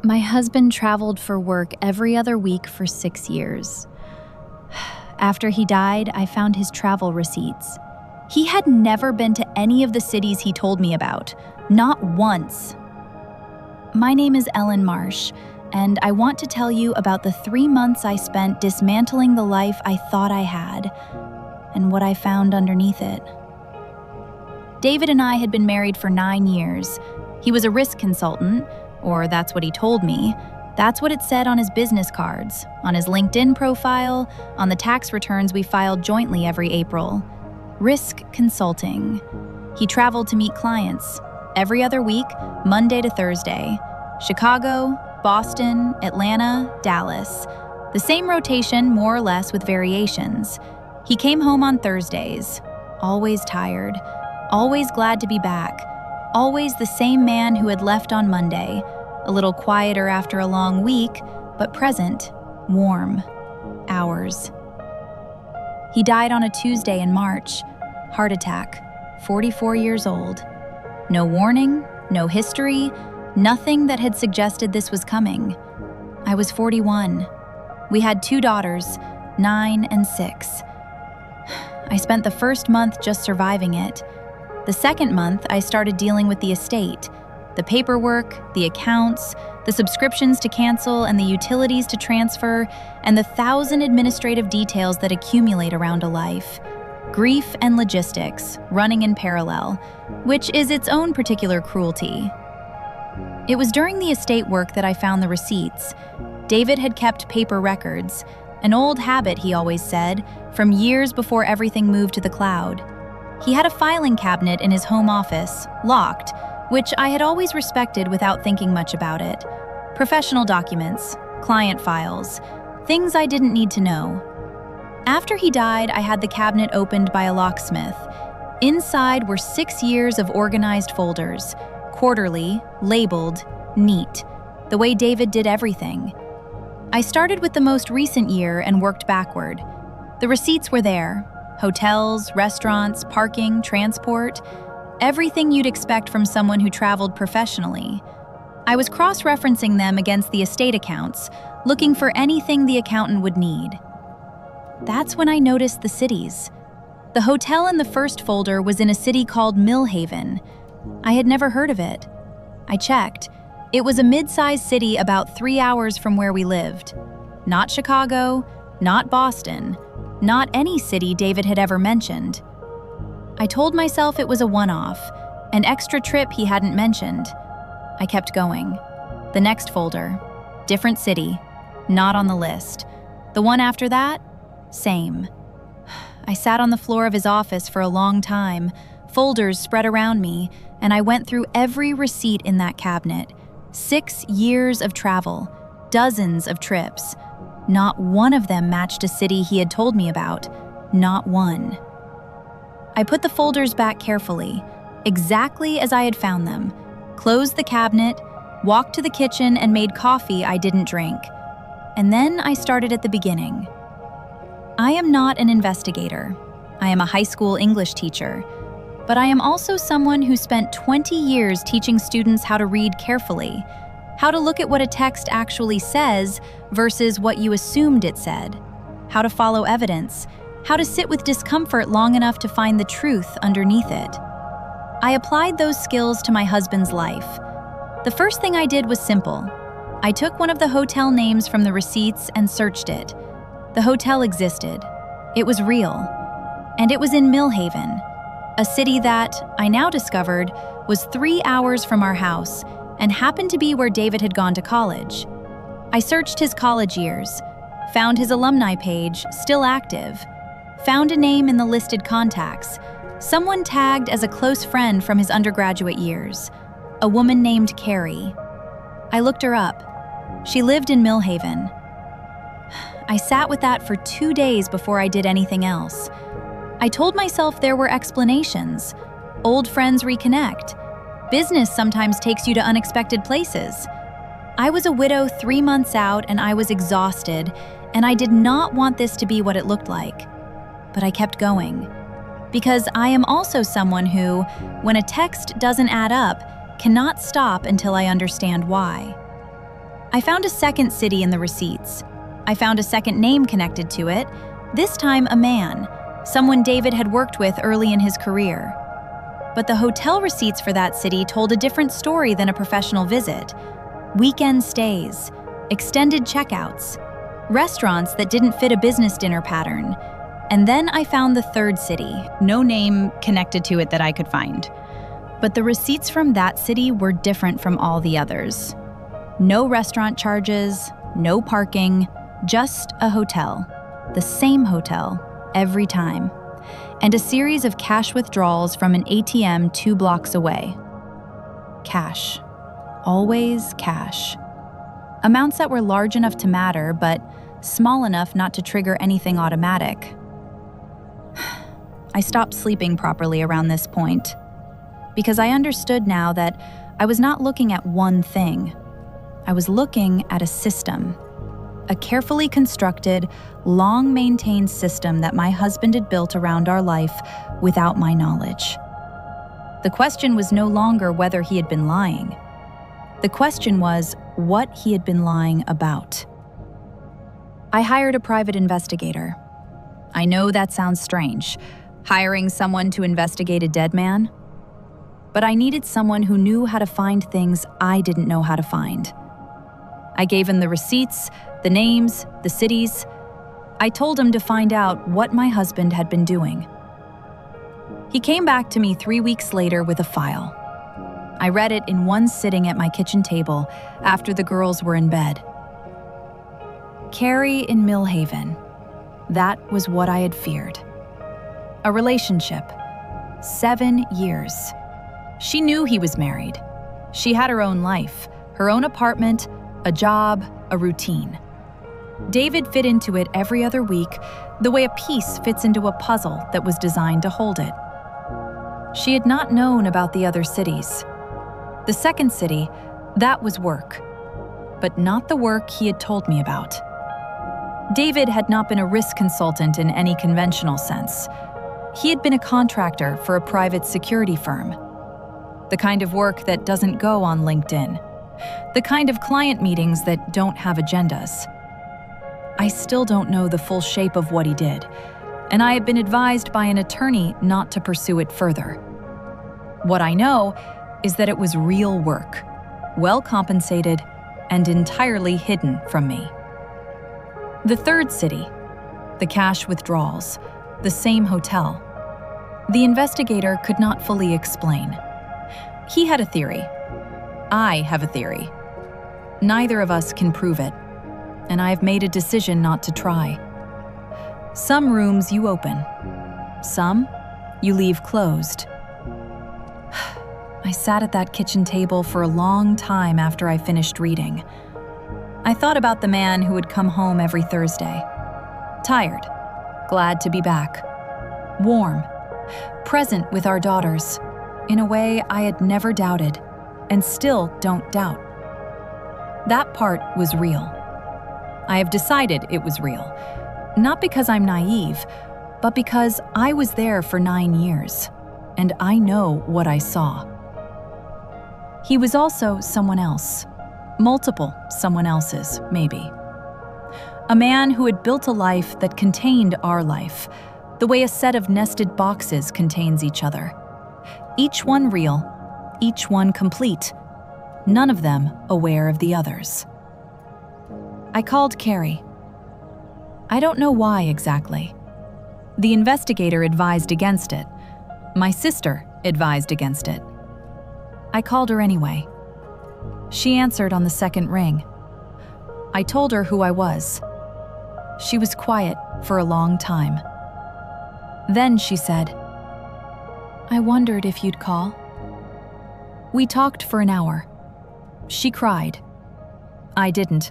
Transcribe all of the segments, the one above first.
My husband traveled for work every other week for 6 years. After he died, I found his travel receipts. He had never been to any of the cities he told me about, not once. My name is Ellen Marsh, and I want to tell you about the 3 months I spent dismantling the life I thought I had, and what I found underneath it. David and I had been married for 9 years. He was a risk consultant, or that's what he told me. That's what it said on his business cards, on his LinkedIn profile, on the tax returns we filed jointly every April. Risk consulting. He traveled to meet clients every other week, Monday to Thursday. Chicago, Boston, Atlanta, Dallas. The same rotation, more or less, with variations. He came home on Thursdays, always tired, always glad to be back, always the same man who had left on Monday, a little quieter after a long week, but present, warm, hours. He died on a Tuesday in March, heart attack, 44 years old. No warning, no history, nothing that had suggested this was coming. I was 41. We had 2 daughters, 9 and 6. I spent the first month just surviving it. The second month, I started dealing with the estate, the paperwork, the accounts, the subscriptions to cancel and the utilities to transfer, and the 1,000 administrative details that accumulate around a life. Grief and logistics, running in parallel, which is its own particular cruelty. It was during the estate work that I found the receipts. David had kept paper records, an old habit, he always said, from years before everything moved to the cloud. He had a filing cabinet in his home office, locked, which I had always respected without thinking much about it. Professional documents, client files, things I didn't need to know. After he died, I had the cabinet opened by a locksmith. Inside were 6 years of organized folders, quarterly, labeled, neat, the way David did everything. I started with the most recent year and worked backward. The receipts were there: hotels, restaurants, parking, transport, everything you'd expect from someone who traveled professionally. I was cross-referencing them against the estate accounts, looking for anything the accountant would need. That's when I noticed the cities. The hotel in the first folder was in a city called Millhaven. I had never heard of it. I checked. It was a mid-sized city about 3 hours from where we lived. Not Chicago, not Boston, not any city David had ever mentioned. I told myself it was a one-off, an extra trip he hadn't mentioned. I kept going. The next folder, different city, not on the list. The one after that, same. I sat on the floor of his office for a long time, folders spread around me, and I went through every receipt in that cabinet. 6 years of travel, dozens of trips. Not one of them matched a city he had told me about, not one. I put the folders back carefully, exactly as I had found them, closed the cabinet, walked to the kitchen and made coffee I didn't drink. And then I started at the beginning. I am not an investigator. I am a high school English teacher. But I am also someone who spent 20 years teaching students how to read carefully, how to look at what a text actually says versus what you assumed it said, how to follow evidence, how to sit with discomfort long enough to find the truth underneath it. I applied those skills to my husband's life. The first thing I did was simple. I took one of the hotel names from the receipts and searched it. The hotel existed. It was real. And it was in Millhaven, a city that, I now discovered, was 3 hours from our house and happened to be where David had gone to college. I searched his college years, found his alumni page, still active, found a name in the listed contacts, someone tagged as a close friend from his undergraduate years, a woman named Carrie. I looked her up. She lived in Millhaven. I sat with that for 2 days before I did anything else. I told myself there were explanations. Old friends reconnect. Business sometimes takes you to unexpected places. I was a widow 3 months out and I was exhausted, and I did not want this to be what it looked like. But I kept going. Because I am also someone who, when a text doesn't add up, cannot stop until I understand why. I found a second city in the receipts. I found a second name connected to it, this time a man, someone David had worked with early in his career. But the hotel receipts for that city told a different story than a professional visit. Weekend stays, extended checkouts, restaurants that didn't fit a business dinner pattern. And then I found the third city, no name connected to it that I could find. But the receipts from that city were different from all the others. No restaurant charges, no parking, just a hotel. The same hotel, every time. And a series of cash withdrawals from an ATM 2 blocks away. Cash. Always cash. Amounts that were large enough to matter, but small enough not to trigger anything automatic. I stopped sleeping properly around this point, because I understood now that I was not looking at one thing. I was looking at a system. A carefully constructed, long-maintained system that my husband had built around our life without my knowledge. The question was no longer whether he had been lying. The question was what he had been lying about. I hired a private investigator. I know that sounds strange, hiring someone to investigate a dead man. But I needed someone who knew how to find things I didn't know how to find. I gave him the receipts, the names, the cities. I told him to find out what my husband had been doing. He came back to me 3 weeks later with a file. I read it in one sitting at my kitchen table after the girls were in bed. Carrie in Millhaven. That was what I had feared. A relationship. 7 years. She knew he was married. She had her own life, her own apartment, a job, a routine. David fit into it every other week, the way a piece fits into a puzzle that was designed to hold it. She had not known about the other cities. The second city, that was work, but not the work he had told me about. David had not been a risk consultant in any conventional sense. He had been a contractor for a private security firm. The kind of work that doesn't go on LinkedIn. The kind of client meetings that don't have agendas. I still don't know the full shape of what he did, and I have been advised by an attorney not to pursue it further. What I know is that it was real work, well compensated, and entirely hidden from me. The third city, the cash withdrawals, the same hotel. The investigator could not fully explain. He had a theory. I have a theory. Neither of us can prove it, and I have made a decision not to try. Some rooms you open. Some you leave closed. I sat at that kitchen table for a long time after I finished reading. I thought about the man who would come home every Thursday. Tired, glad to be back. Warm, present with our daughters, in a way I had never doubted, and still don't doubt. That part was real. I have decided it was real, not because I'm naive, but because I was there for 9 years, and I know what I saw. He was also someone else, multiple someone else's, maybe. A man who had built a life that contained our life, the way a set of nested boxes contains each other. Each one real, each one complete, none of them aware of the others. I called Carrie. I don't know why exactly. The investigator advised against it. My sister advised against it. I called her anyway. She answered on the second ring. I told her who I was. She was quiet for a long time. Then she said, "I wondered if you'd call." We talked for an hour. She cried. I didn't.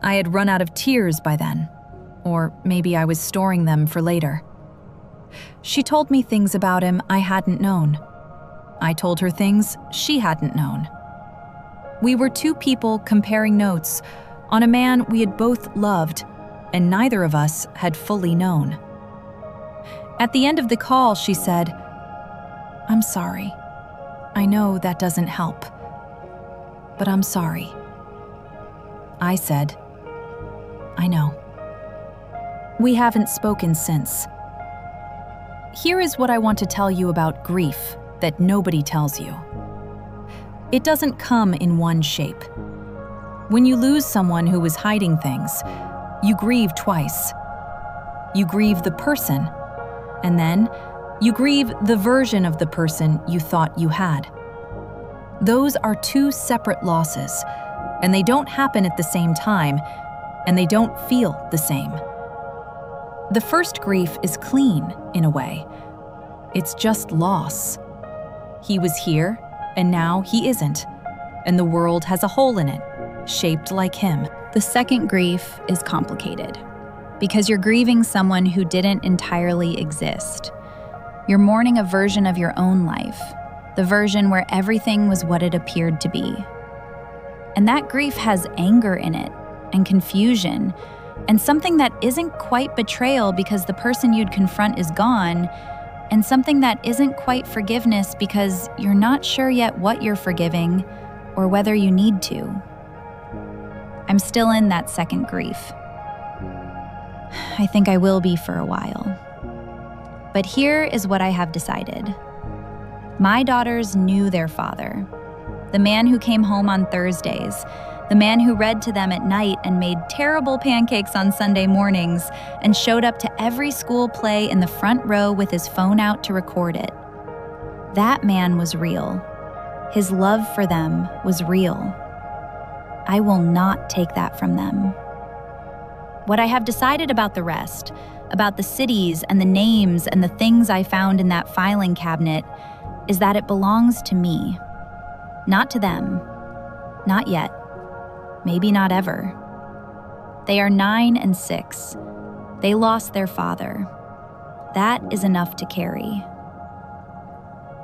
I had run out of tears by then. Or maybe I was storing them for later. She told me things about him I hadn't known. I told her things she hadn't known. We were two people comparing notes on a man we had both loved and neither of us had fully known. At the end of the call, she said, "I'm sorry. I know that doesn't help, but I'm sorry." I said, "I know." We haven't spoken since. Here is what I want to tell you about grief that nobody tells you. It doesn't come in one shape. When you lose someone who is hiding things, you grieve twice. You grieve the person, and then you grieve the version of the person you thought you had. Those are two separate losses, and they don't happen at the same time, and they don't feel the same. The first grief is clean, in a way. It's just loss. He was here, and now he isn't, and the world has a hole in it, shaped like him. The second grief is complicated because you're grieving someone who didn't entirely exist. You're mourning a version of your own life, the version where everything was what it appeared to be. And that grief has anger in it, and confusion, and something that isn't quite betrayal because the person you'd confront is gone, and something that isn't quite forgiveness because you're not sure yet what you're forgiving or whether you need to. I'm still in that second grief. I think I will be for a while. But here is what I have decided. My daughters knew their father, the man who came home on Thursdays, the man who read to them at night and made terrible pancakes on Sunday mornings and showed up to every school play in the front row with his phone out to record it. That man was real. His love for them was real. I will not take that from them. What I have decided about the rest, about the cities and the names and the things I found in that filing cabinet, is that it belongs to me. Not to them. Not yet. Maybe not ever. They are 9 and 6. They lost their father. That is enough to carry.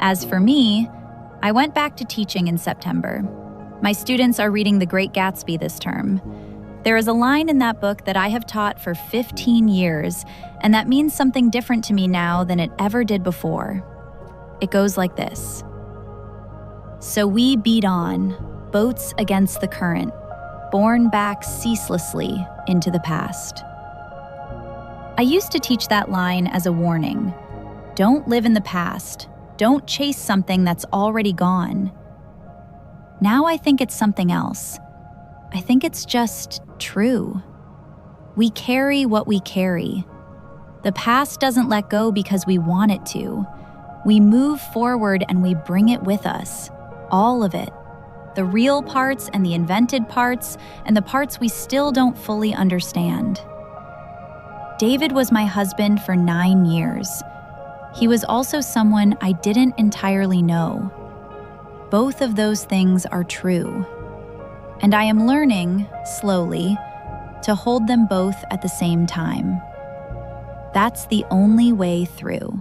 As for me, I went back to teaching in September. My students are reading The Great Gatsby this term. There is a line in that book that I have taught for 15 years, and that means something different to me now than it ever did before. It goes like this. So we beat on, boats against the current, borne back ceaselessly into the past. I used to teach that line as a warning. Don't live in the past. Don't chase something that's already gone. Now I think it's something else. I think it's just true. We carry what we carry. The past doesn't let go because we want it to. We move forward and we bring it with us. All of it. The real parts and the invented parts and the parts we still don't fully understand. David was my husband for 9 years. He was also someone I didn't entirely know. Both of those things are true. And I am learning, slowly, to hold them both at the same time. That's the only way through.